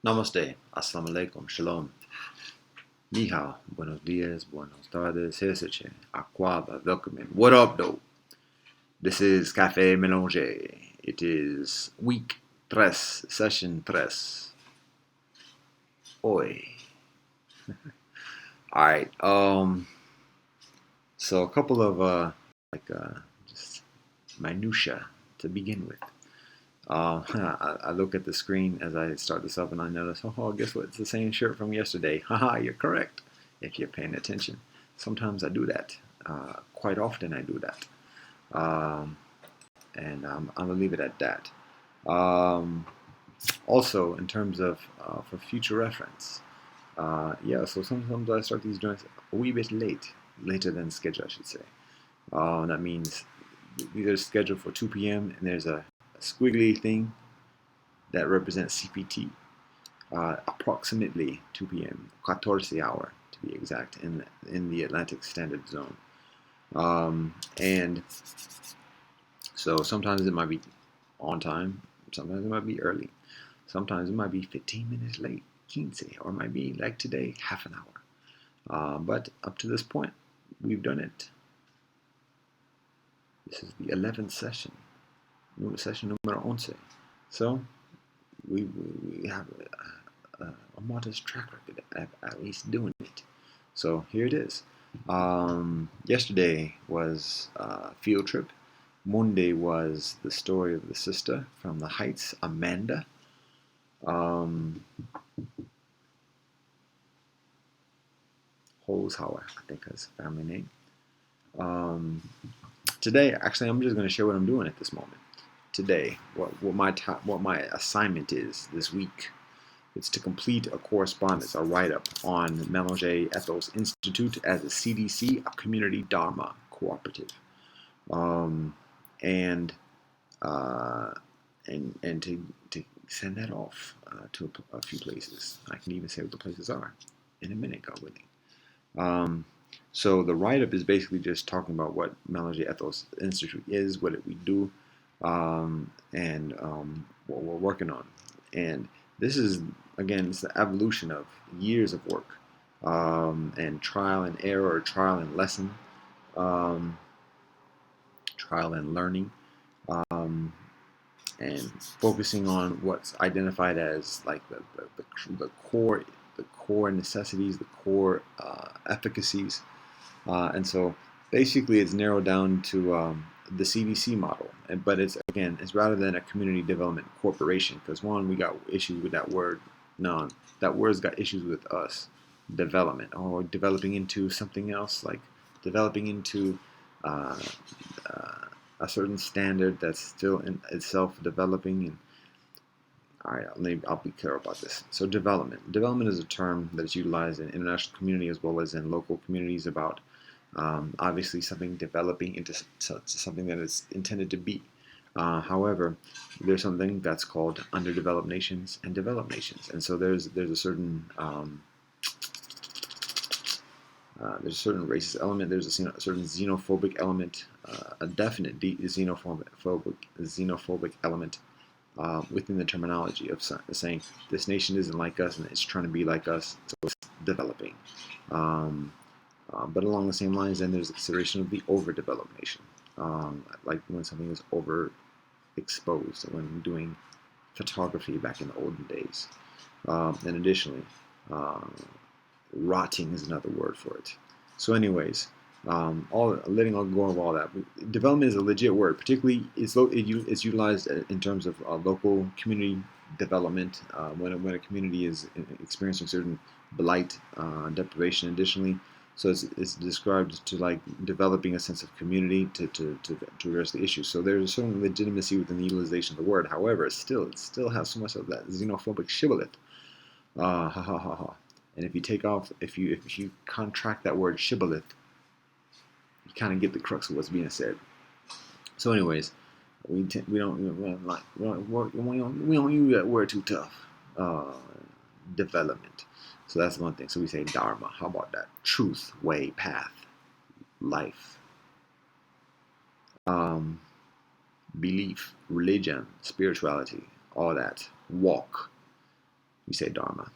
Namaste, assalamu alaikum, shalom, ni hao, buenos dias, buenos tardes, heseche, aquaba, welcome in. What up, though? This is Cafe Melange. It is week tres, session tres. Oi. Alright, so a couple of, just minutia to begin with. I look at the screen as I start this up and I notice, oh, guess what? It's the same shirt from yesterday. Haha, you're correct. If you're paying attention. Sometimes I do that. Quite often I do that. And I'm going to leave it at that. Also, in terms of for future reference, so sometimes I start these joints a wee bit later than scheduled, I should say. That means these are scheduled for 2 p.m. and there's a squiggly thing that represents CPT, approximately 2 p.m., 14 hour to be exact, in the Atlantic Standard Zone. And so sometimes it might be on time, sometimes it might be early, sometimes it might be 15 minutes late, 15, or it might be like today, half an hour. But up to this point, we've done it. This is the 11th session. Session numero 11. So we have a modest track record at least doing it. So here it is. Yesterday was a field trip. Monday was the story of the sister from the Heights, Amanda. Holzhauer, I think is family name. Today, actually, I'm just going to share what I'm doing at this moment. Today, what my assignment is this week. It's to complete a correspondence, a write-up on Melange Ethos Institute as a CDC, a community Dharma cooperative, and to send that off to a few places. I can even say what the places are in a minute, God willing. So the write-up is basically just talking about what Melange Ethos Institute is, what we do, and what we're working on. And this is, again, it's the evolution of years of work, and trial and error, trial and lesson, trial and learning, and focusing on what's identified as like the core necessities, the core efficacies. And so basically it's narrowed down to the CDC model, but it's rather than a community development corporation, because one, we got issues with that word. No, that word's got issues with us. Development, or developing into something else, like developing into a certain standard that's still in itself developing. And all right, I'll be clear about this. So development is a term that is utilized in international community as well as in local communities about obviously something developing into something that is intended to be. However, there's something that's called underdeveloped nations and developed nations, and so there's a certain racist element. There's a certain xenophobic element, a definite xenophobic element within the terminology of saying this nation isn't like us and it's trying to be like us, so it's developing. But along the same lines, then there's the consideration of the overdeveloped nation, like when something is overexposed, when doing photography back in the olden days. And additionally, rotting is another word for it. So anyways, letting go of all that. Development is a legit word, particularly it's utilized in terms of local community development when a community is experiencing certain blight, deprivation. Additionally, so it's described to like developing a sense of community to address the issue. So there's a certain legitimacy within the utilization of the word. However, it still has so much of that xenophobic shibboleth. Ha ha ha ha. And if you contract that word shibboleth, you kind of get the crux of what's being said. So, anyways, we don't use that word too tough. Development. So that's one thing. So we say dharma. How about that? Truth, way, path, life, belief, religion, spirituality, all that. Walk. we say Dharma.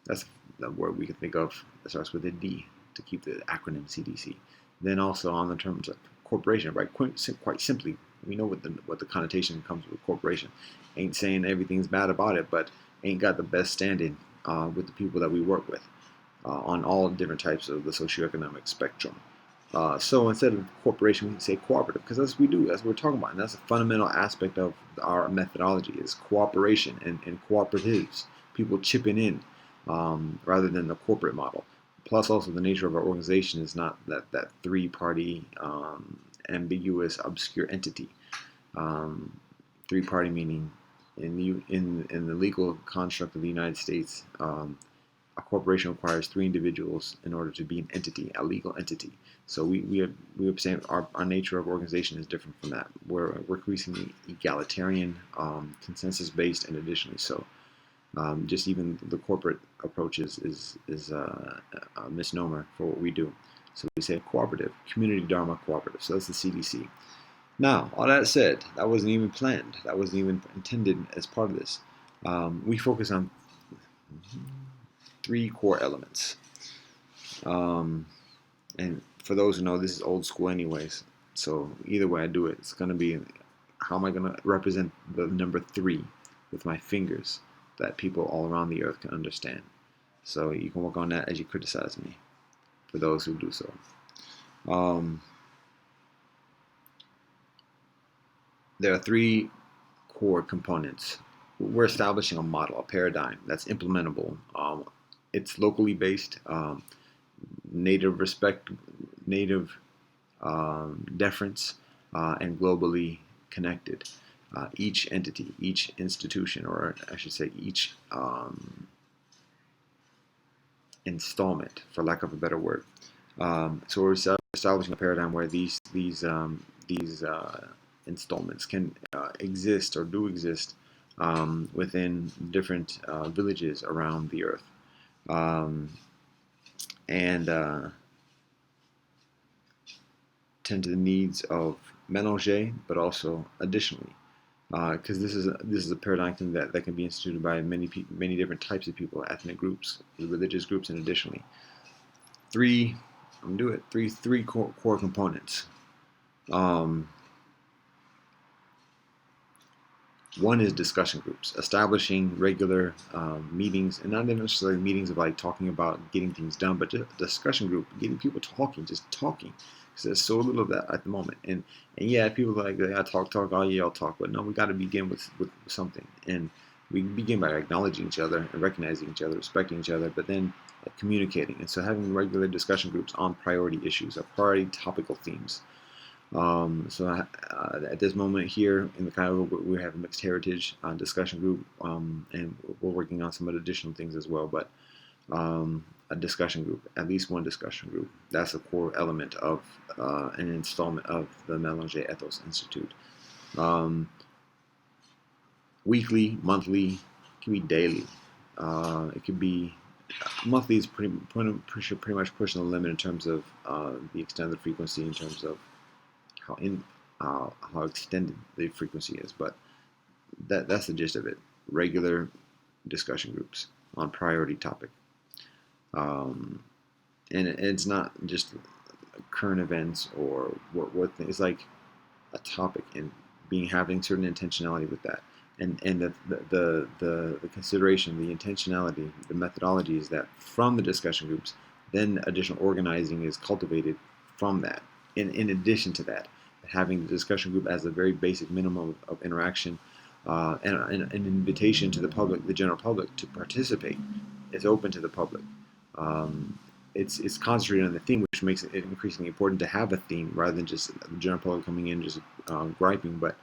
That's the word we can think of that starts with a D to keep the acronym CDC. Then also on the terms of corporation, right? Quite simply, we know what the connotation comes with corporation. Ain't saying everything's bad about it, but ain't got the best standing with the people that we work with on all different types of the socioeconomic spectrum. So instead of corporation, we can say cooperative, because that's what we do, that's what we're talking about. And that's a fundamental aspect of our methodology is cooperation and cooperatives, people chipping in rather than the corporate model. Plus also the nature of our organization is not that three-party ambiguous, obscure entity. Three-party meaning in the legal construct of the United States, a corporation requires three individuals in order to be an entity, a legal entity. So we saying our nature of organization is different from that. We're increasingly egalitarian, consensus-based, and additionally so. Just even the corporate approach is a misnomer for what we do. So we say cooperative, community dharma cooperative. So that's the CDC. Now, all that said, that wasn't even planned. That wasn't even intended as part of this. We focus on three core elements. And for those who know, this is old school anyways. So either way I do it, it's going to be, how am I going to represent the number 3 with my fingers that people all around the earth can understand. So you can work on that as you criticize me, for those who do so. There are 3 core components. We're establishing a model, a paradigm that's implementable. It's locally based, native respect, native deference, and globally connected. Each entity, each institution, or I should say each installment, for lack of a better word. So we're establishing a paradigm where these installments can exist or do exist within different villages around the earth. And tend to the needs of lange, but also additionally, because this is a paradigm that can be instituted by many different types of people, ethnic groups, religious groups, and additionally, three core components. One is discussion groups, establishing regular meetings, and not necessarily meetings of like talking about getting things done, but just a discussion group, getting people talking, just talking. Because there's so little of that at the moment. And yeah, people are like, I talk, oh yeah, I'll talk, but no, we got to begin with something. And we begin by acknowledging each other and recognizing each other, respecting each other, but then communicating. And so having regular discussion groups on priority issues, or priority topical themes. So at this moment here in the Cairo, we have a mixed heritage discussion group, and we're working on some additional things as well. But a discussion group, at least one discussion group, that's a core element of an installment of the Lange Ethos Institute. Weekly, monthly, it can be daily. It could be monthly is pretty much pushing the limit in terms of the extent of the frequency, in terms of how extended the frequency is, but that's the gist of it. Regular discussion groups on priority topic, and it's not just current events or what it's like a topic, and having certain intentionality with that, and the consideration, the intentionality, the methodology is that from the discussion groups, then additional organizing is cultivated from that. In addition to that, having the discussion group as a very basic minimum of interaction, and an invitation to the public, the general public, to participate. It's open to the public. It's concentrated on the theme, which makes it increasingly important to have a theme rather than just the general public coming in just griping. But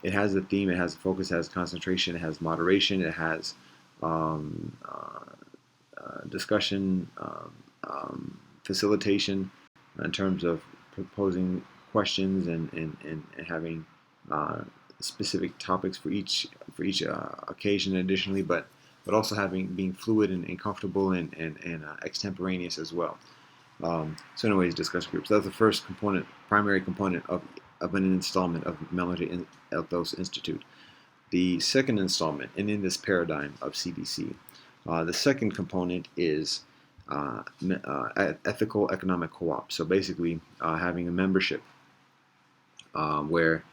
it has a theme, it has a focus, it has concentration, it has moderation, it has discussion, facilitation, in terms of proposing questions and having specific topics for each occasion additionally, but also being fluid and comfortable and extemporaneous as well. So anyways, discussion groups. That's the first component, primary component of an installment of Lange Ethos Institute. The second installment, and in this paradigm of CDC, the second component is ethical economic co-op. So basically, having a membership where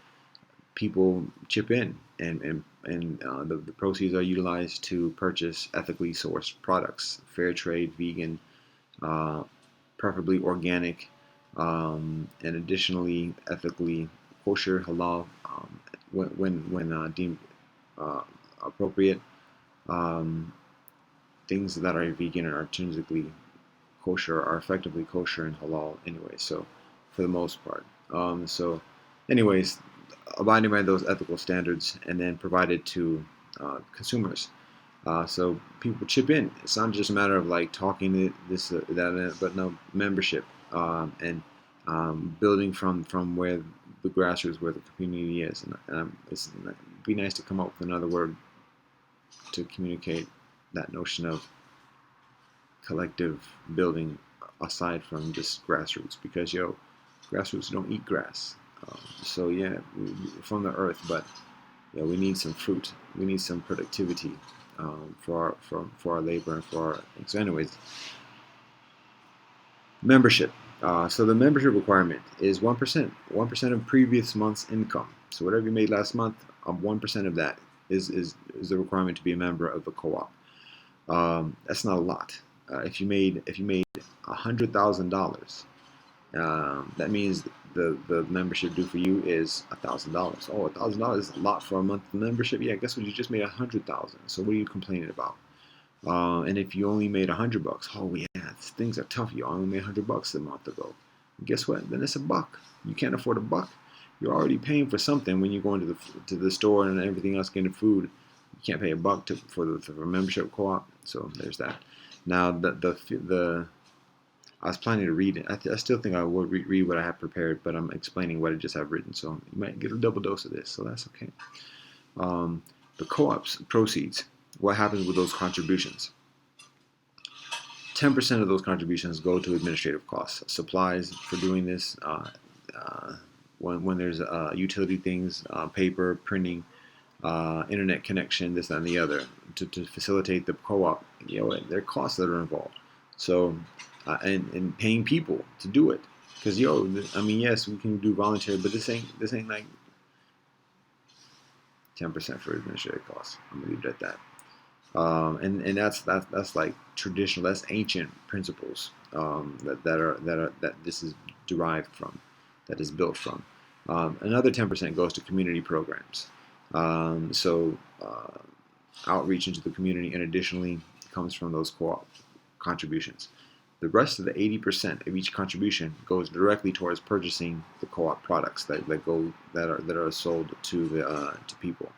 people chip in, and the proceeds are utilized to purchase ethically sourced products, fair trade, vegan, uh, preferably organic, and additionally ethically kosher, halal, when deemed uh, appropriate. Um, Things that are vegan and are intrinsically kosher are effectively kosher and halal anyway. So, for the most part. Anyways, abiding by those ethical standards and then provided to consumers. So people chip in. It's not just a matter of like talking this, that, but no membership, and building from where the grassroots, where the community is. And it'd be nice to come up with another word to communicate that notion of collective building aside from just grassroots, because grassroots don't eat grass. So yeah, from the earth, but yeah, we need some fruit. We need some productivity for our labor and for our. So, anyways, membership. So the membership requirement is 1%. 1% of previous month's income. So whatever you made last month, 1% of that is the requirement to be a member of the co-op. That's not a lot. If you made $100,000, that means the membership due for you is $1,000. Oh, $1,000 is a lot for a month membership. Yeah, guess what? You just made 100,000. So what are you complaining about? And if you only made $100, oh yeah, things are tough. You only made $100 a month ago. And guess what? Then it's a buck. You can't afford a buck. You're already paying for something when you go into the store and everything else, getting food. You can't pay a buck for a membership co-op. So there's that. Now I was planning to read it. I still think I would read what I have prepared, but I'm explaining what I just have written, so you might get a double dose of this, so that's okay. The co-op's proceeds, what happens with those contributions? 10% of those contributions go to administrative costs, supplies for doing this, when there's utility things, paper, printing, internet connection, this, that, and the other, to facilitate the co-op. There are costs that are involved. So, and paying people to do it, because yes, we can do voluntary, but this ain't like 10% for administrative costs. I'm gonna leave it at that. And that's like traditional, that's ancient principles, that this is derived from, that is built from. Another 10% goes to community programs. Outreach into the community, and additionally comes from those co-op contributions. The rest of the 80% of each contribution goes directly towards purchasing the co-op products that are sold to people.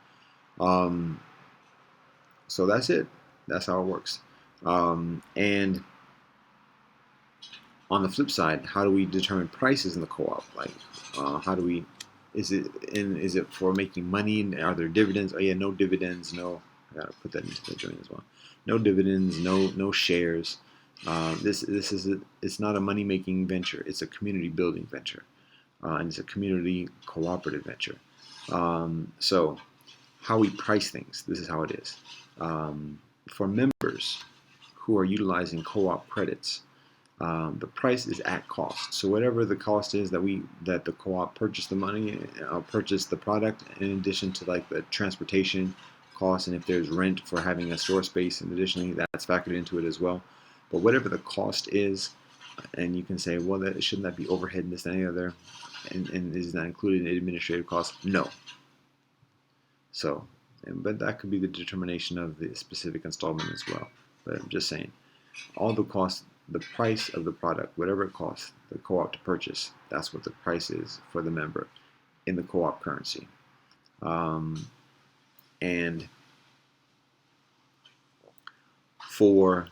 So that's it. That's how it works. And on the flip side, how do we determine prices in the co-op? Like, how do we? Is it for making money? Are there dividends? Oh yeah, no dividends. No, I gotta put that into the joint as well. No dividends. No shares. It's not a money making venture. It's a community building venture, and it's a community cooperative venture. So how we price things. This is how it is. For members who are utilizing co-op credits, the price is at cost. So whatever the cost is that the co-op purchased the money, purchased the product, in addition to like the transportation cost, and if there's rent for having a store space, and additionally that's factored into it as well. But whatever the cost is, and you can say, well, shouldn't that be overhead and this and the other, and is that included in administrative costs? No. So, but that could be the determination of the specific installment as well. But I'm just saying, all the costs, the price of the product, whatever it costs the co-op to purchase, that's what the price is for the member in the co-op currency. And for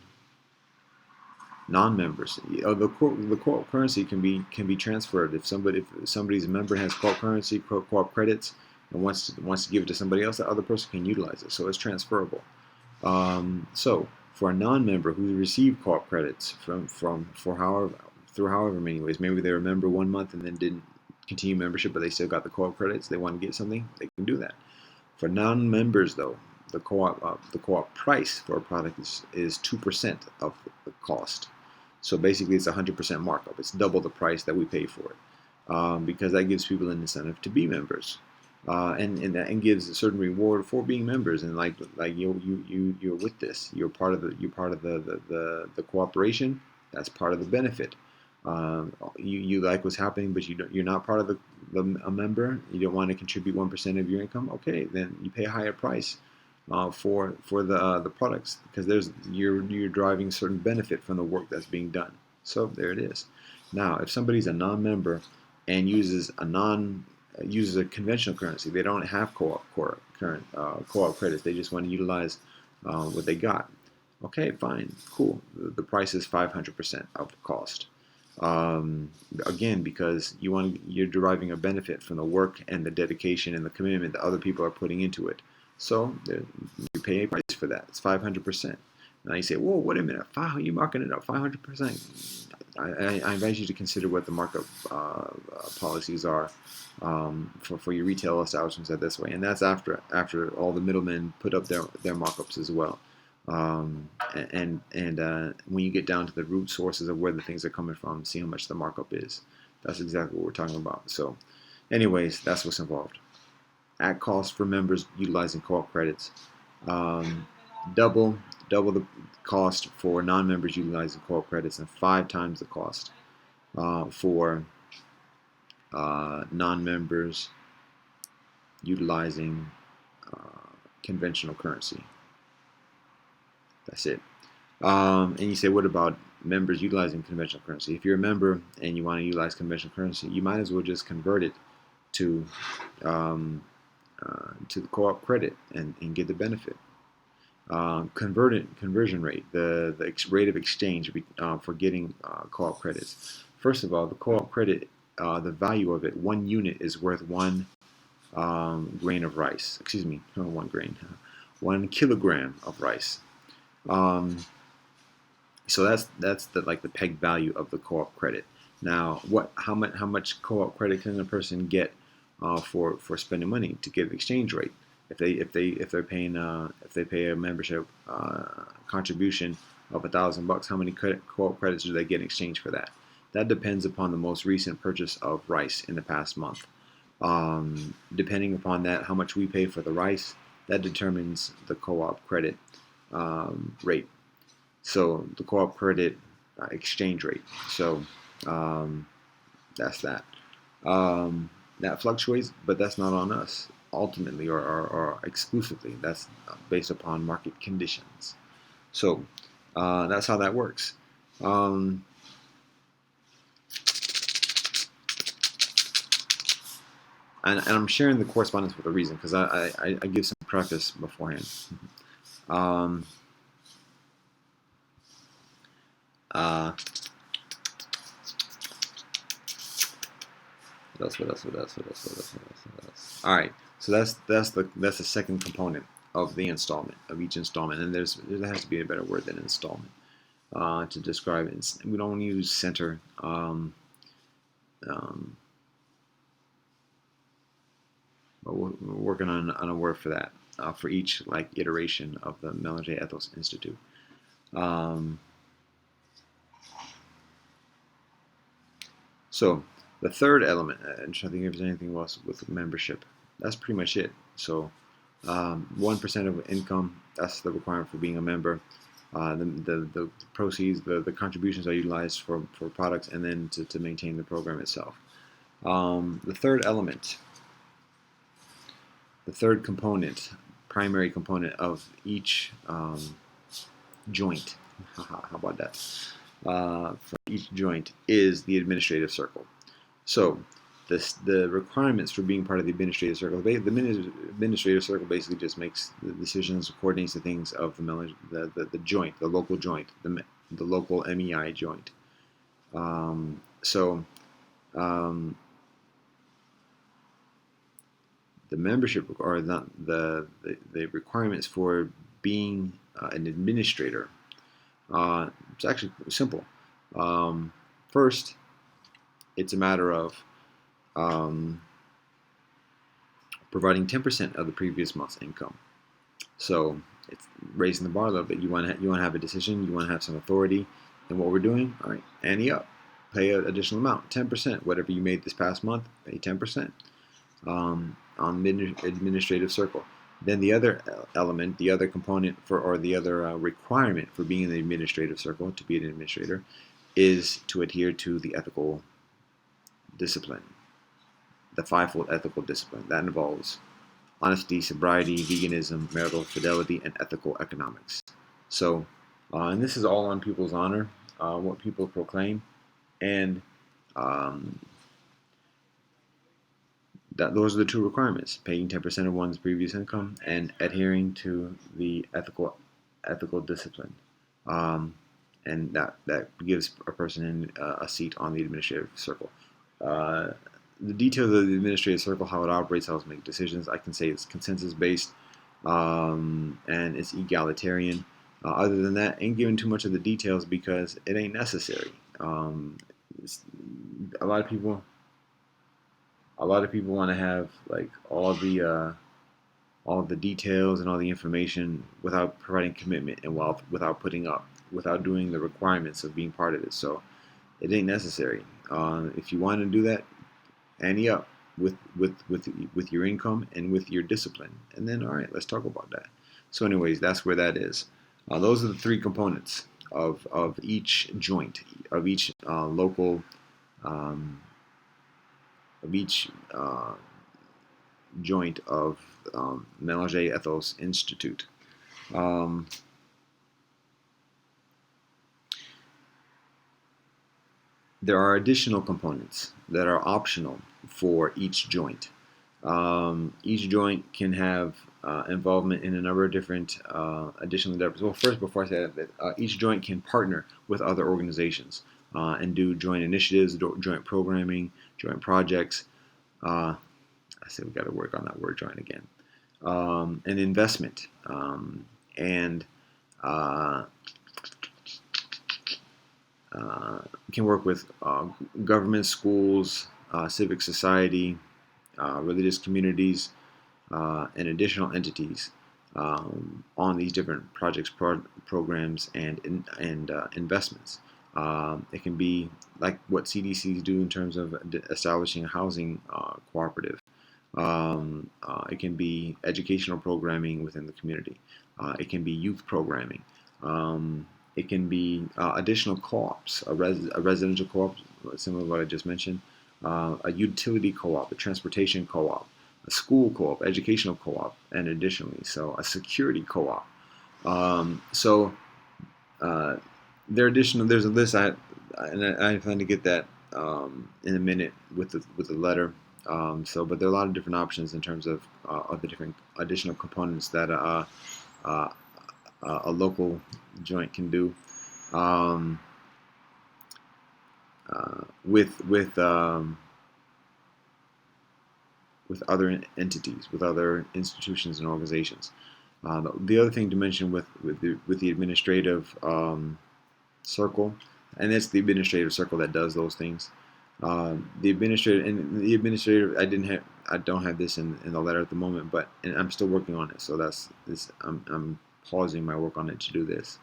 non-members, the co-op currency can be transferred. If somebody's a member, has co-op currency, co-op credits, and wants to give it to somebody else, that other person can utilize it. So it's transferable. So for a non-member who received co-op credits through however many ways, maybe they were a member 1 month and then didn't continue membership, but they still got the co-op credits, they want to get something, they can do that. For non-members, though, the co-op price for a product is 2% of the cost. So basically, it's 100% markup. It's double the price that we pay for it, because that gives people an incentive to be members, and gives a certain reward for being members. And like you're with this. You're part of the cooperation. That's part of the benefit. You like what's happening, but you're not part of a member. You don't want to contribute 1% of your income. Okay, then you pay a higher price for the products, because you're driving certain benefit from the work that's being done. So there it is. Now, if somebody's a non-member and uses a conventional currency, they don't have co-op credits. They just want to utilize what they got. Okay, fine, cool. The price is 500% of the cost. Again, because you're deriving a benefit from the work and the dedication and the commitment that other people are putting into it. So you pay a price for that. It's 500%. Now you say, whoa, wait a minute, you marking it up 500%. I invite you to consider what the markup policies are for your retail establishments at this way, and that's after all the middlemen put up their markups as well. And when you get down to the root sources of where the things are coming from, see how much the markup is. That's exactly what we're talking about. So, anyways, that's what's involved. At cost for members utilizing co-op credits. Double the cost for non-members utilizing co-op credits, and 5 times the cost for non-members utilizing conventional currency. That's it. And you say, what about members utilizing conventional currency? If you're a member and you want to utilize conventional currency, you might as well just convert it to the co-op credit and get the benefit. Conversion rate, the rate of exchange for getting co-op credits. First of all, the co-op credit, the value of it, 1 unit is worth 1 grain of rice. Excuse me, not 1 grain, 1 kilogram of rice. So that's the peg value of the co-op credit. Now, how much co-op credit can a person get for spending money to get an exchange rate? If they pay a membership contribution of $1,000, how many co-op credits do they get in exchange for that? That depends upon the most recent purchase of rice in the past month. Depending upon that, how much we pay for the rice, that determines the co-op credit rate. So the co-op credit exchange rate. So that's that. That fluctuates, but that's not on us ultimately or exclusively. That's based upon market conditions. So that's how that works. And I'm sharing the correspondence with a reason, because I give some preface beforehand. What else? All right. So that's the second component of the installment, of each installment, and there has to be a better word than installment to describe it. We don't use center. But we're working on a word for that for each iteration of the Melange Ethos Institute. So the third element, I'm trying to think if there's anything else with membership. That's pretty much it. So 1% of income, that's the requirement for being a member. The proceeds, the contributions are utilized for products, and then to maintain the program itself. The third element, the third component, primary component of each joint, how about that? For each joint is the administrative circle. So the requirements for being part of the administrative circle, the administrative circle basically just makes the decisions, coordinates the things of the joint, the local joint, the local MEI joint. The membership, or the requirements for being an administrator, it's actually simple. First, it's a matter of providing 10% of the previous month's income. So it's raising the bar a little bit. You want to have a decision. You want to have some authority in what we're doing. All right, ante up. Pay an additional amount, 10%. Whatever you made this past month, pay 10% on the administrative circle. Then the other element, the other component for, or the other requirement for being in the administrative circle, to be an administrator, is to adhere to the ethical discipline, the fivefold ethical discipline. That involves honesty, sobriety, veganism, marital fidelity, and ethical economics. So, and this is all on people's honor, what people proclaim, and those are the two requirements: paying 10% of one's previous income and adhering to the ethical discipline. And that gives a person a seat on the administrative circle. The details of the administrative circle, how it operates, how it makes decisions, I can say it's consensus based, and it's egalitarian. Other than that, ain't giving too much of the details because it ain't necessary. A lot of people want to have like all of the details and all the information without providing commitment and without putting up, without doing the requirements of being part of it. So it ain't necessary. If you want to do that, ante up with your income and with your discipline, and then all right, let's talk about that. So, anyways, that's where that is. Those are the three components of each joint, of each local, of each joint of Lange Ethos Institute. There are additional components that are optional for each joint. Each joint can have involvement in a number of different additional endeavors. Well, first, before I say that, each joint can partner with other organizations and do joint initiatives, joint programming, joint projects. I say we got to work on that word joint again. An investment and can work with government, schools, civic society, religious communities, and additional entities on these different projects, programs, and investments. It can be like what CDCs do in terms of establishing a housing cooperative. It can be educational programming within the community. It can be youth programming. It can be additional co-ops, a residential co-op, similar to what I just mentioned, a utility co-op, a transportation co-op, a school co-op, educational co-op, and additionally, so a security co-op. There additional. There's a list. I plan to get that in a minute with the letter. But there are a lot of different options in terms of the different additional components that a local joint can do with other entities, with other institutions and organizations. The other thing to mention with the administrative circle, and it's the administrative circle that does those things. The administrator, I don't have this in the letter at the moment, but I'm still working on it. So that's this. I'm pausing my work on it to do this,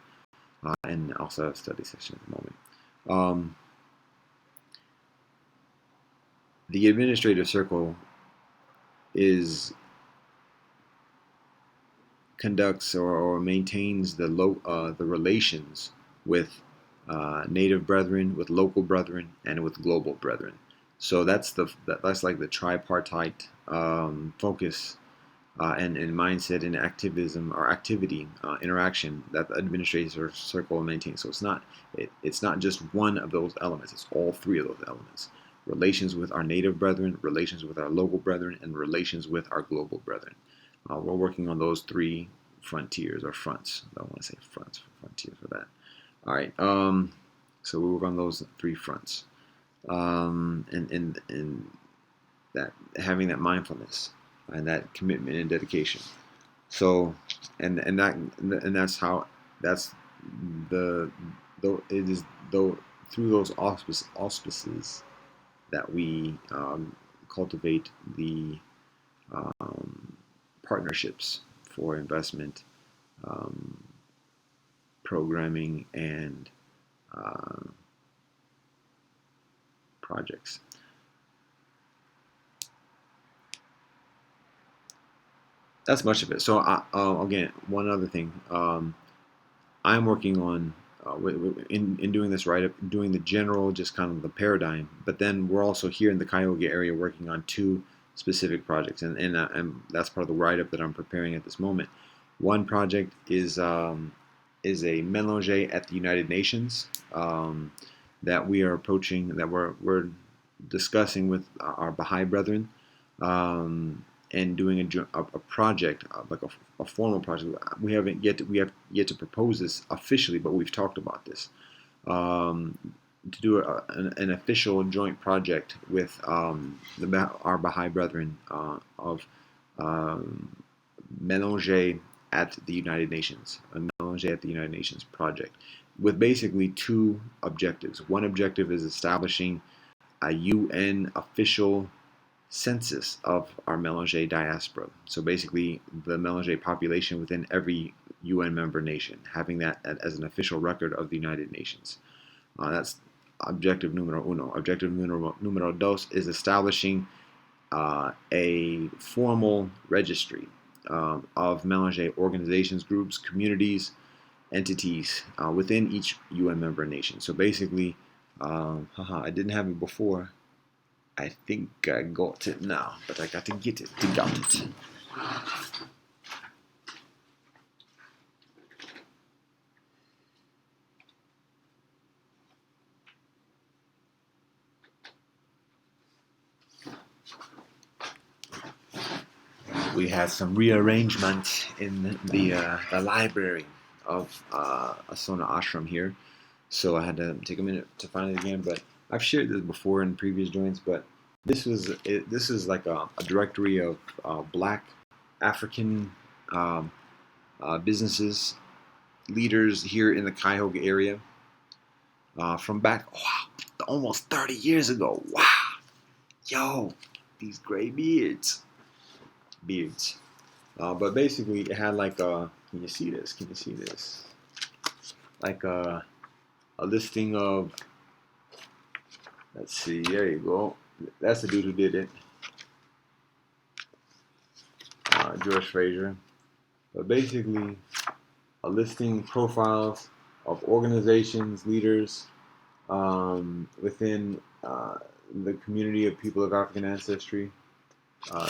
and also have a study session at the moment. The administrative circle conducts or maintains the relations with native brethren, with local brethren, and with global brethren. So that's like the tripartite focus and mindset and activism or activity interaction that the administrative circle maintains. So it's not just one of those elements; it's all three of those elements: relations with our native brethren, relations with our local brethren, and relations with our global brethren. We're working on those three frontiers or fronts. I don't want to say fronts, frontiers for that. All right. So we work on those three fronts, and that having that mindfulness and that commitment and dedication. So, and that's how it is through those auspices that we cultivate the partnerships for investment, programming, and projects. That's much of it. So again, one other thing, I'm working on in doing this write-up, doing the general, just kind of the paradigm. But then we're also here in the Cuyahoga area working on two specific projects, and that's part of the write-up that I'm preparing at this moment. One project is a mélanger at the United Nations that we are approaching, that we're discussing with our Baha'i brethren. And doing a project, like a formal project. We have yet to propose this officially, but we've talked about this, to do an official joint project with our Baha'i brethren of mélanger at the United Nations, a mélanger at the United Nations project, with basically two objectives. One objective is establishing a UN official census of our mélanger diaspora. So basically, the mélanger population within every UN member nation, having that as an official record of the United Nations. That's objective numero uno. Objective numero dos is establishing a formal registry of mélanger organizations, groups, communities, entities within each UN member nation. So basically, I didn't have it before. I think I got it now, but I got to get it to get it. We had some rearrangement in the library of Asona Ashram here, so I had to take a minute to find it again. But I've shared this before in previous joints, but this is like a directory of Black African businesses, leaders here in the Cuyahoga area from back almost 30 years ago. Wow, yo, these gray beards. But basically, it had like a. Can you see this? Can you see this? Like a listing of. Let's see. There you go. That's the dude who did it. George Fraser. But basically, a listing profiles of organizations, leaders within the community of people of African ancestry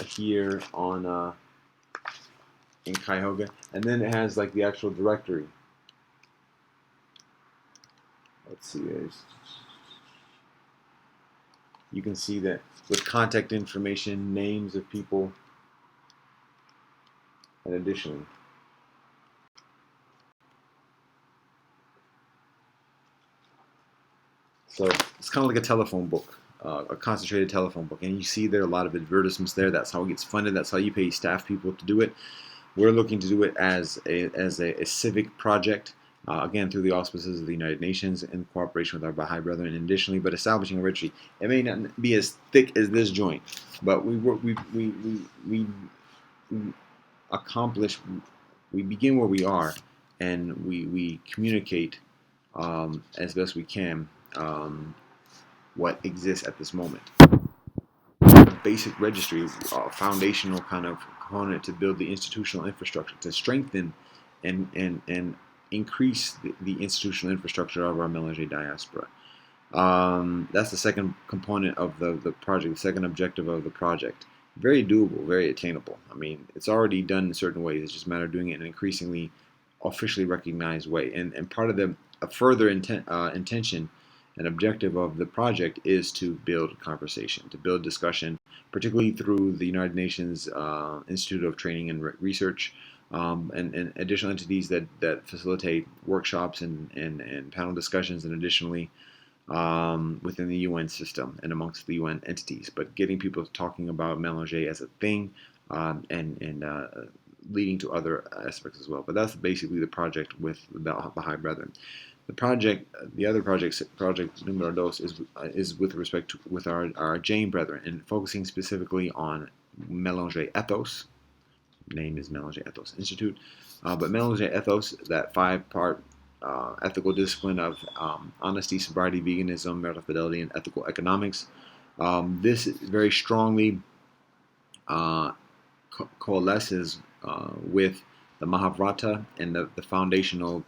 here on in Cuyahoga, and then it has like the actual directory. Let's see. You can see that with contact information, names of people, and additionally. So it's kind of like a telephone book, a concentrated telephone book. And you see there are a lot of advertisements there. That's how it gets funded. That's how you pay staff people to do it. We're looking to do it as a civic project, again, through the auspices of the United Nations in cooperation with our Baha'i brethren, and additionally, but establishing a registry. It may not be as thick as this joint, but we accomplish, we begin where we are, and we communicate as best we can what exists at this moment. Basic registry, foundational kind of component to build the institutional infrastructure, to strengthen and increase the institutional infrastructure of our mélanger diaspora. That's the second component of the project, the second objective of the project. Very doable, very attainable. I mean, it's already done in certain ways. It's just a matter of doing it in an increasingly officially recognized way. And part of a further intention and objective of the project is to build conversation, to build discussion, particularly through the United Nations Institute of Training and Research, and additional entities that facilitate workshops and panel discussions, and additionally within the UN system and amongst the UN entities. But getting people talking about mélanger as a thing and leading to other aspects as well. But that's basically the project with the Baha'i Brethren. The other project numero dos, is with respect to with our Jain brethren, and focusing specifically on Melange Ethos. Name is Melange Ethos Institute. But Melange Ethos, that 5-part ethical discipline of honesty, sobriety, veganism, marital fidelity, and ethical economics. This very strongly coalesces with the Mahabharata and the foundational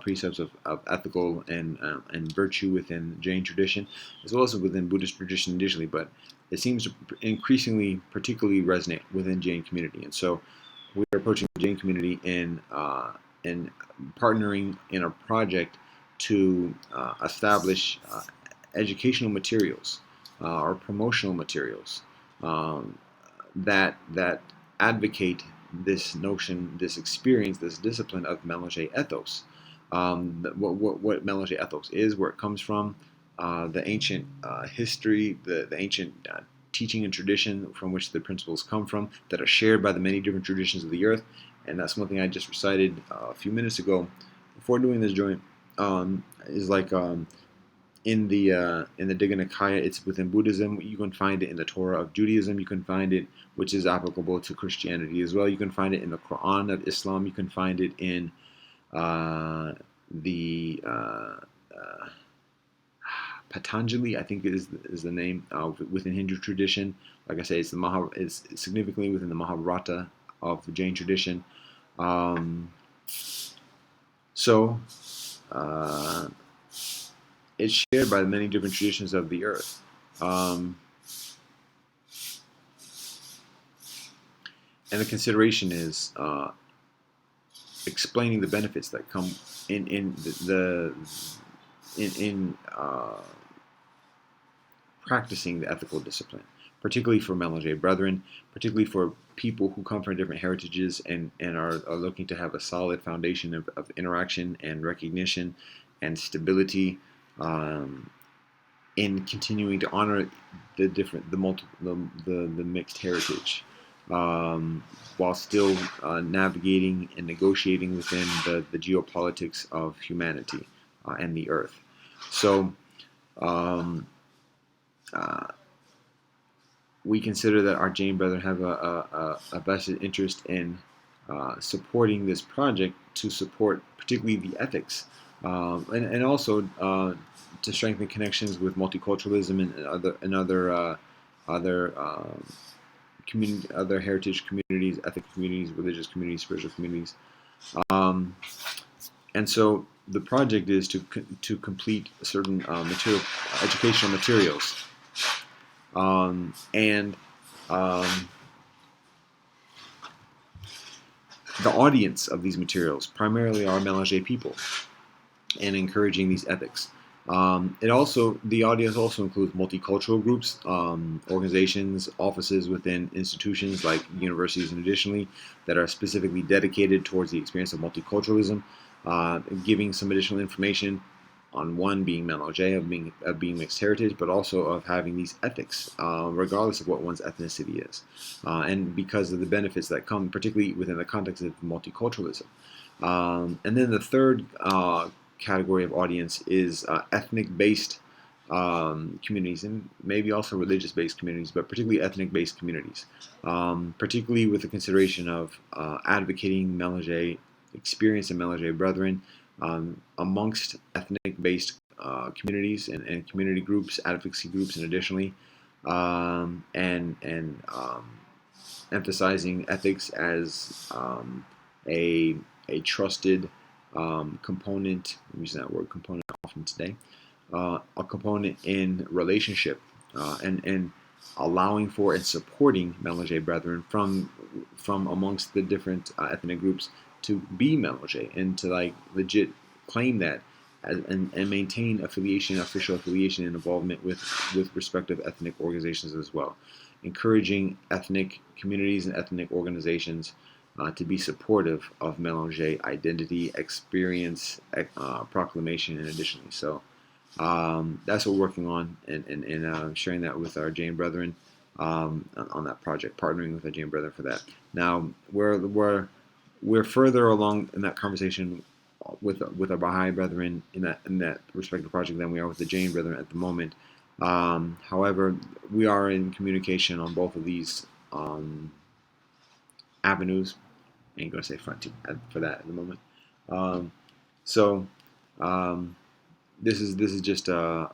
precepts of ethical and virtue within Jain tradition, as well as within Buddhist tradition initially, but it seems to increasingly particularly resonate within Jain community. And so we are approaching the Jain community in partnering in a project to establish educational materials or promotional materials that advocate this notion, this experience, this discipline of Melange Ethos. What Melange Ethos is, where it comes from, the ancient history, the ancient teaching and tradition from which the principles come from, that are shared by the many different traditions of the earth. And that's one thing I just recited a few minutes ago before doing this joint. Is like in the Digha Nikaya, it's within Buddhism. You can find it in the Torah of Judaism. You can find it, which is applicable to Christianity as well. You can find it in the Quran of Islam. You can find it in the Patanjali, I think is the name within Hindu tradition. Like I say, it's significantly within the Mahabharata of the Jain tradition. So it's shared by the many different traditions of the earth. And the consideration is explaining the benefits that come in practicing the ethical discipline, particularly for Melange brethren, particularly for people who come from different heritages and are looking to have a solid foundation of interaction and recognition and stability in continuing to honor the mixed heritage, while still navigating and negotiating within the geopolitics of humanity and the earth. So we consider that our Jain brethren have a vested interest in supporting this project to support particularly the ethics, and also to strengthen connections with multiculturalism and other heritage communities, ethnic communities, religious communities, spiritual communities. And so the project is to complete certain educational materials, and the audience of these materials primarily are Melange people, and encouraging these ethics. The audience also includes multicultural groups, organizations, offices within institutions like universities, and additionally that are specifically dedicated towards the experience of multiculturalism, giving some additional information on one being Melange, of being mixed heritage, but also of having these ethics, regardless of what one's ethnicity is, and because of the benefits that come, particularly within the context of multiculturalism. And then the third category of audience is ethnic-based communities, and maybe also religious-based communities, but particularly ethnic-based communities, particularly with the consideration of advocating Melange experience and Melange brethren amongst ethnic-based communities and community groups, advocacy groups, and additionally, and emphasizing ethics as a trusted component. I'm using that word component often today. A component in relationship, and allowing for and supporting Melange brethren from amongst the different ethnic groups to be Melange and to legit claim that and maintain official affiliation and involvement with respective ethnic organizations as well, encouraging ethnic communities and ethnic organizations to be supportive of Melange identity, experience, proclamation, and additionally. So that's what we're working on, and sharing that with our Jain brethren on that project, partnering with our Jain brethren for that. Now we're further along in that conversation with our Baha'i brethren in that respective project than we are with the Jain brethren at the moment. However, we are in communication on both of these avenues. I ain't gonna say frontier for that at the moment. Um, so um, this is just a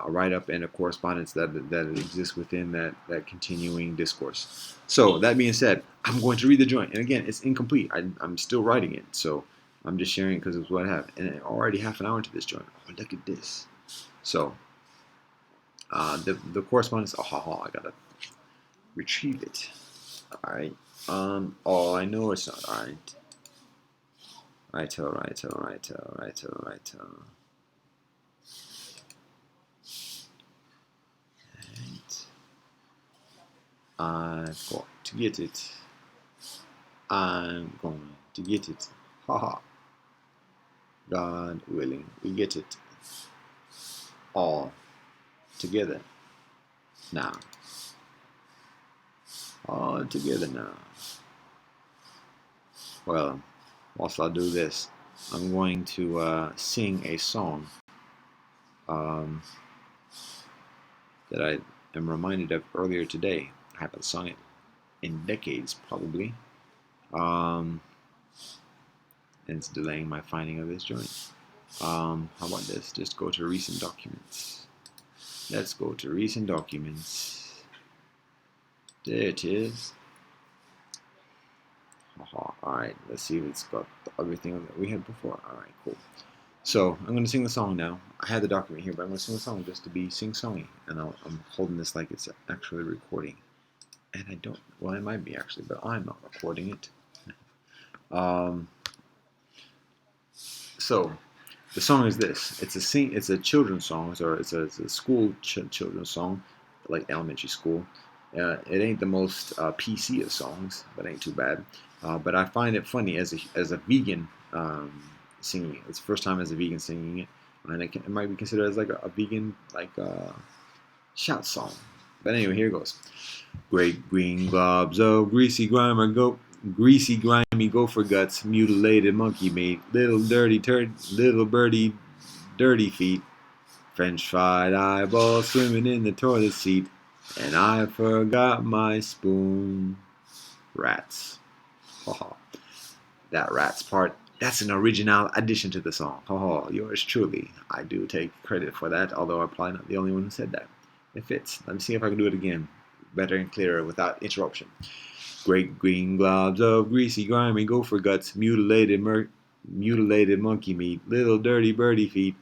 write up and a correspondence that exists within that continuing discourse. So that being said, I'm going to read the joint, and again, it's incomplete. I'm still writing it, so I'm just sharing it because it's what I have, and already half an hour into this joint. Oh, look at this. So the correspondence. Oh, I gotta retrieve it. All right. Oh, I know it's not. All right. Righto. I've got to get it. I'm going to get it. Haha. God willing, we get it all together now. All together now. Well, whilst I do this, I'm going to sing a song that I am reminded of earlier today. I haven't sung it in decades, probably. And it's delaying my finding of this joint. How about this? Just go to recent documents. Let's go to recent documents. There it is. Alright, let's see if it's got everything that we had before. Alright, cool. So, I'm going to sing the song now. I had the document here, but I'm going to sing the song just to be sing-songy. And I'm holding this like it's actually recording. And I don't, well, it might be actually, but I'm not recording it. So, the song is this. It's a children's song, or it's a school children's song, like elementary school. It ain't the most PC of songs, but ain't too bad. But I find it funny as a vegan singing it. It's the first time as a vegan singing it, and it might be considered as like a vegan shout song. But anyway, here goes. Great green globs of greasy grimy gopher guts, mutilated monkey meat, little birdie dirty feet, French fried eyeballs swimming in the toilet seat, and I forgot my spoon. Rats. That rats part, that's an original addition to the song. Yours truly. I do take credit for that, although I'm probably not the only one who said that. It fits. Let me see if I can do it again, better and clearer without interruption. Great green globs of greasy, grimy gopher guts, mutilated monkey meat, little dirty birdie feet,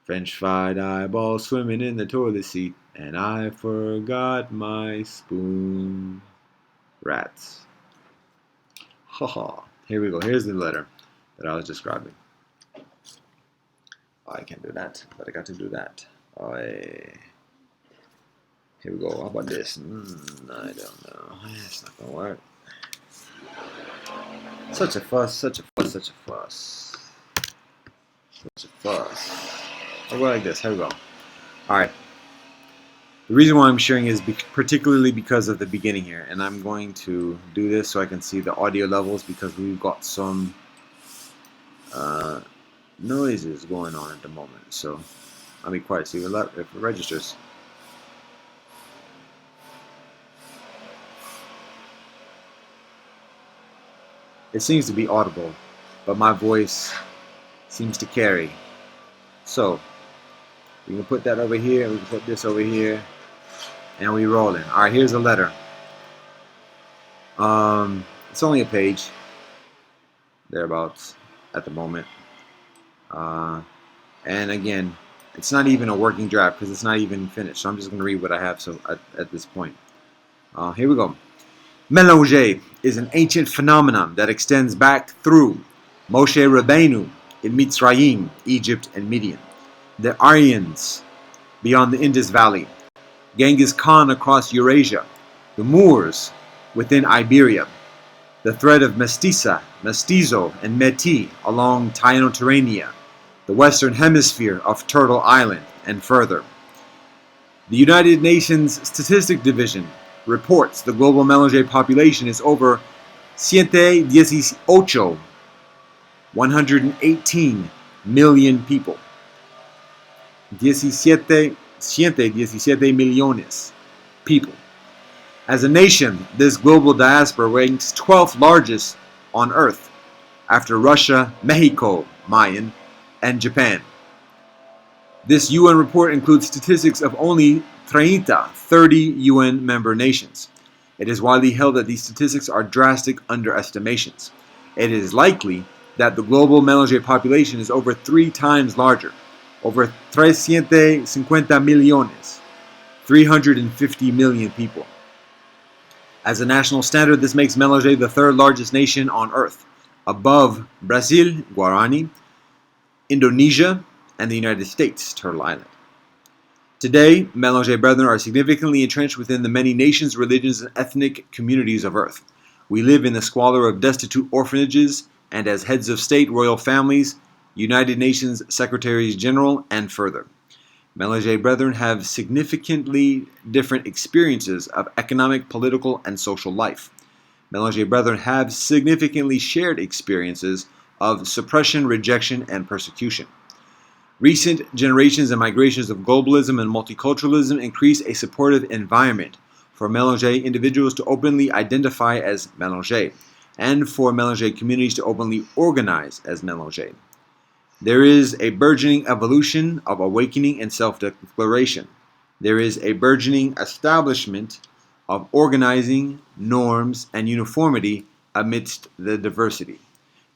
French fried eyeballs swimming in the toilet seat, and I forgot my spoon. Rats. Here we go. Here's the letter that I was describing. Oh, I can't do that, but I got to do that. Here we go. How about this? I don't know. It's not gonna work. Such a fuss. I'll go like this. Here we go. Alright. The reason why I'm sharing is particularly because of the beginning here. And I'm going to do this so I can see the audio levels, because we've got some noises going on at the moment. So I'll be quiet. See if it registers. It seems to be audible, but my voice seems to carry. So we can put that over here, we can put this over here, and we rolling. Alright, here's a letter. It's only a page, thereabouts, at the moment. And again, it's not even a working draft because it's not even finished. So I'm just going to read what I have at this point. Here we go. Melange is an ancient phenomenon that extends back through Moshe Rabbeinu in Mitzrayim, Egypt, and Midian, the Aryans beyond the Indus Valley, Genghis Khan across Eurasia, the Moors within Iberia, the thread of Mestizo, and Meti along Tyano-Terrania, the western hemisphere of Turtle Island, and further. The United Nations Statistic Division reports the global melange population is over 118 million people. 117 millones people. As a nation, this global diaspora ranks 12th largest on Earth, after Russia, Mexico, Mayan, and Japan. This UN report includes statistics of only 30 UN member nations. It is widely held that these statistics are drastic underestimations. It is likely that the global melange population is over 3 times larger, over 350 millones, 350 million people. As a national standard, this makes melange the third largest nation on Earth, above Brazil, Guarani, Indonesia, and the United States, Turtle Island. Today, melange brethren are significantly entrenched within the many nations, religions, and ethnic communities of Earth. We live in the squalor of destitute orphanages, and as heads of state, royal families, United Nations Secretaries General, and further. Melange brethren have significantly different experiences of economic, political, and social life. Melange brethren have significantly shared experiences of suppression, rejection, and persecution. Recent generations and migrations of globalism and multiculturalism increase a supportive environment for melange individuals to openly identify as melange, and for melange communities to openly organize as melange. There is a burgeoning evolution of awakening and self-declaration. There is a burgeoning establishment of organizing, norms, and uniformity amidst the diversity.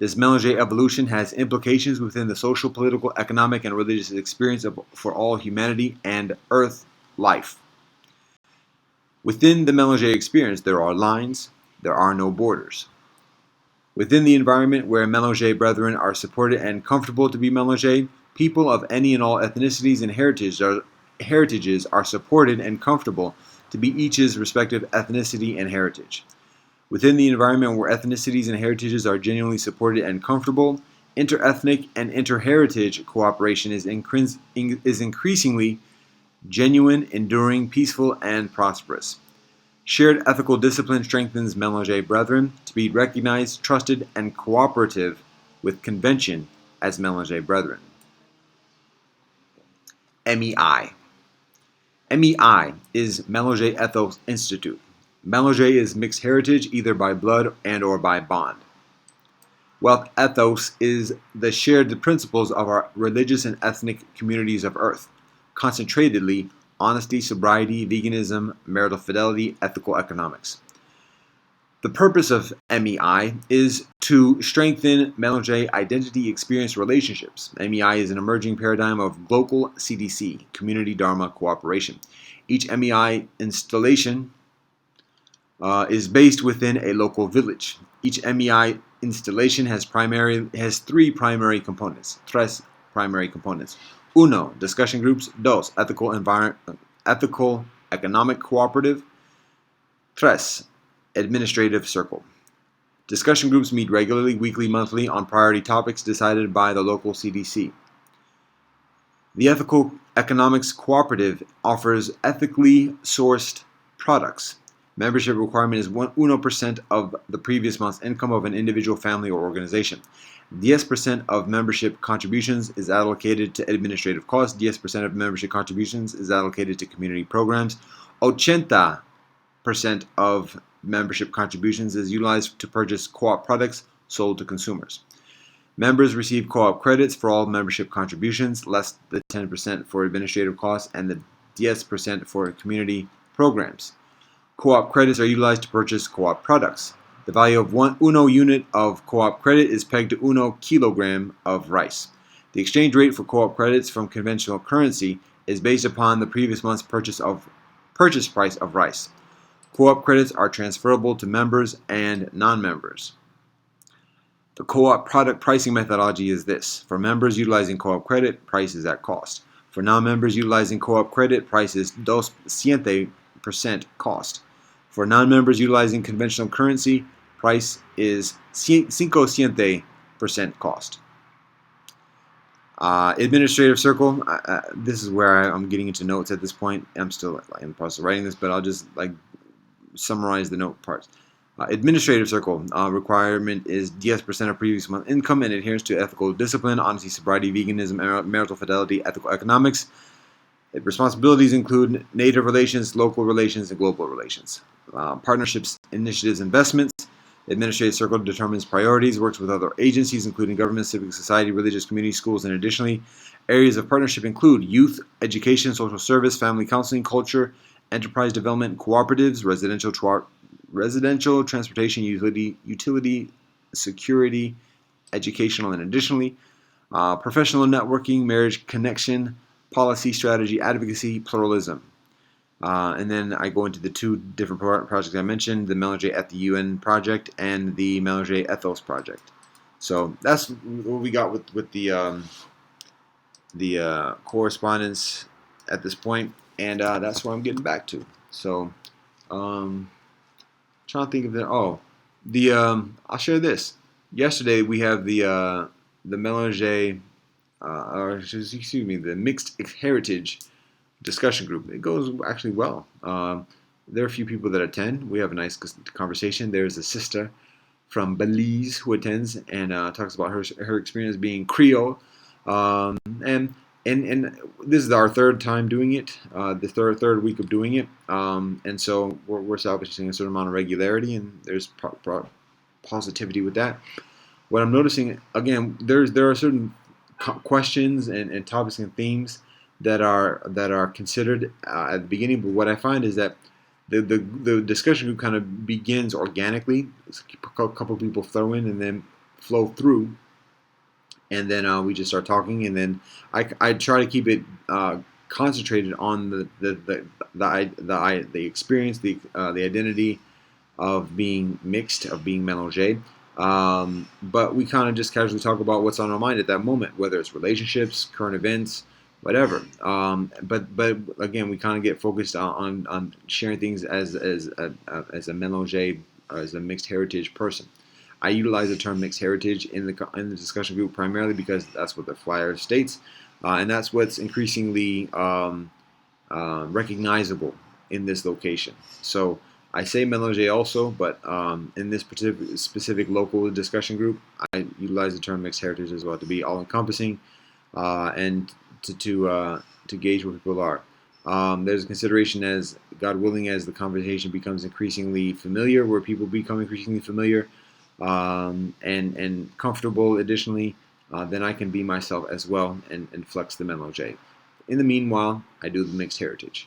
This melange evolution has implications within the social, political, economic, and religious experience for all humanity and Earth life. Within the melange experience, there are lines, there are no borders. Within the environment where melange brethren are supported and comfortable to be melange, people of any and all ethnicities and heritages are supported and comfortable to be each's respective ethnicity and heritage. Within the environment where ethnicities and heritages are genuinely supported and comfortable, interethnic and interheritage cooperation is increasingly genuine, enduring, peaceful, and prosperous. Shared ethical discipline strengthens melange brethren to be recognized, trusted, and cooperative with convention as melange brethren. MEI. MEI is Melange Ethos Institute. Melange is mixed heritage either by blood and or by bond. Wealth ethos is the shared principles of our religious and ethnic communities of Earth, concentratedly honesty, sobriety, veganism, marital fidelity, ethical economics. The purpose of MEI is to strengthen melange identity experience relationships. MEI is an emerging paradigm of local CDC, community Dharma cooperation. Each MEI installation is based within a local village. Each MEI installation has 3 primary components. Tres primary components. Uno, discussion groups. Dos, ethical economic cooperative. Tres, administrative circle. Discussion groups meet regularly, weekly, monthly, on priority topics decided by the local CDC. The ethical economics cooperative offers ethically sourced products. Membership requirement is 1% of the previous month's income of an individual, family, or organization. 10% of membership contributions is allocated to administrative costs. 10% of membership contributions is allocated to community programs. 80% of membership contributions is utilized to purchase co-op products sold to consumers. Members receive co-op credits for all membership contributions, less than 10% for administrative costs, and the 10% for community programs. Co-op credits are utilized to purchase co-op products. The value of one UNO unit of co-op credit is pegged to UNO kilogram of rice. The exchange rate for co-op credits from conventional currency is based upon the previous month's purchase price of rice. Co-op credits are transferable to members and non-members. The co-op product pricing methodology is this. For members utilizing co-op credit, price is at cost. For non-members utilizing co-op credit, price is 2% cost. For non-members utilizing conventional currency, price is 5% cost. Administrative circle. This is where I'm getting into notes at this point. I'm still in the process of writing this, but I'll just summarize the note parts. Administrative circle requirement is 10% of previous month income and adherence to ethical discipline, honesty, sobriety, veganism, marital fidelity, ethical economics. Responsibilities include native relations, local relations, and global relations. Partnerships, initiatives, investments. Administrative Circle determines priorities, works with other agencies, including government, civic society, religious community, schools, and additionally, areas of partnership include youth, education, social service, family counseling, culture, enterprise development, cooperatives, residential transportation, utility, security, educational, and additionally, professional networking, marriage connection, policy, strategy, advocacy, pluralism. And then I go into the two different projects I mentioned, the Mélanger at the UN project and the Mélanger Ethos project. So that's what we got with the correspondence at this point, and that's what I'm getting back to. So, trying to think of the I'll share this. Yesterday we have the Mélanger, or excuse me, the Mixed Heritage discussion group. It goes actually well. There are a few people that attend. We have a nice conversation. There's a sister from Belize who attends and talks about her experience being Creole. And this is our third time doing it, the third week of doing it. And so we're establishing a certain amount of regularity, and there's positivity with that. What I'm noticing, again, there are certain questions and topics and themes that are considered at the beginning. But what I find is that the discussion group kind of begins organically. A couple people throw in and then flow through, and then we just start talking. And then I try to keep it concentrated on the experience, the identity of being mixed, of being mélangé. But we kind of just casually talk about what's on our mind at that moment, whether it's relationships, current events, whatever. But again, we kind of get focused on sharing things as a mélangé, as a mixed heritage person. I utilize the term mixed heritage in the discussion group primarily because that's what the flyer states, and that's what's increasingly recognizable in this location. So I say mélangé also, but in this specific local discussion group, I utilize the term mixed heritage as well to be all-encompassing and to gauge where people are. There's a consideration as, God willing, as the conversation becomes increasingly familiar, where people become increasingly familiar and comfortable additionally, then I can be myself as well and flex the mélangé. In the meanwhile, I do the mixed heritage.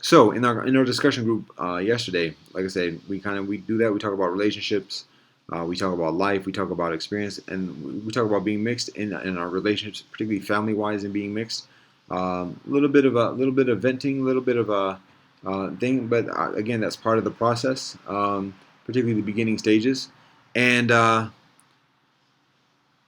So in our discussion group yesterday, like I said, we do that. We talk about relationships, we talk about life, we talk about experience, and we talk about being mixed in our relationships, particularly family wise, and being mixed. A little bit of venting, a little bit of a thing, but again, that's part of the process, particularly the beginning stages. And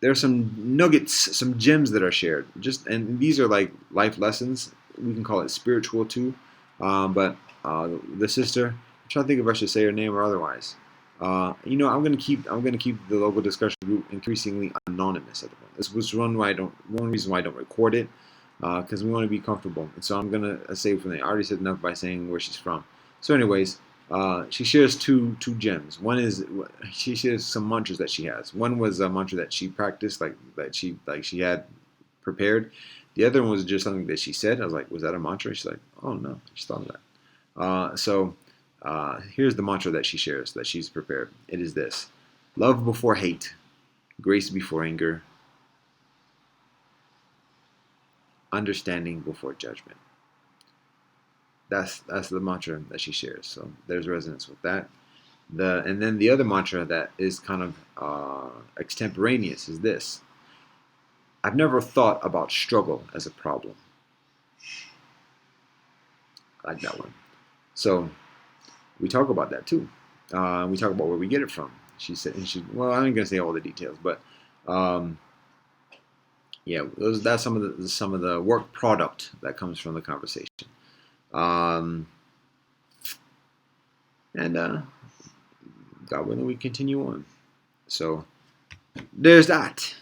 there's some nuggets, some gems that are shared. And these are like life lessons. We can call it spiritual too. But the sister, I'm trying to think if I should say her name or otherwise. I'm gonna keep the local discussion group increasingly anonymous at the moment. This was one reason why I don't record it, because we want to be comfortable. And so I'm gonna say from there. I already said enough by saying where she's from. So, anyways, she shares two gems. One is she shares some mantras that she has. One was a mantra that she practiced, that she had prepared. The other one was just something that she said. I was like, was that a mantra? She's like, oh no, I just thought of that. So here's the mantra that she shares, that she's prepared. It is this: love before hate, grace before anger, understanding before judgment. That's the mantra that she shares. So there's resonance with that. And then the other mantra that is kind of extemporaneous is this: I've never thought about struggle as a problem. I like that one. So we talk about that too. We talk about where we get it from. She said, well, I'm not gonna say all the details, but yeah, that's some of the work product that comes from the conversation. And God willing, we continue on. So there's that.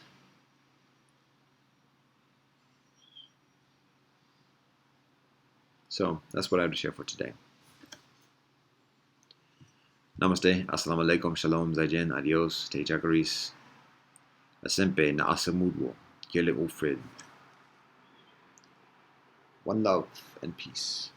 So that's what I have to share for today. Namaste, assalamu alaikum, shalom, zaijian, adios, te jakaris, asempe na asamudwo, kele ufred. One love and peace.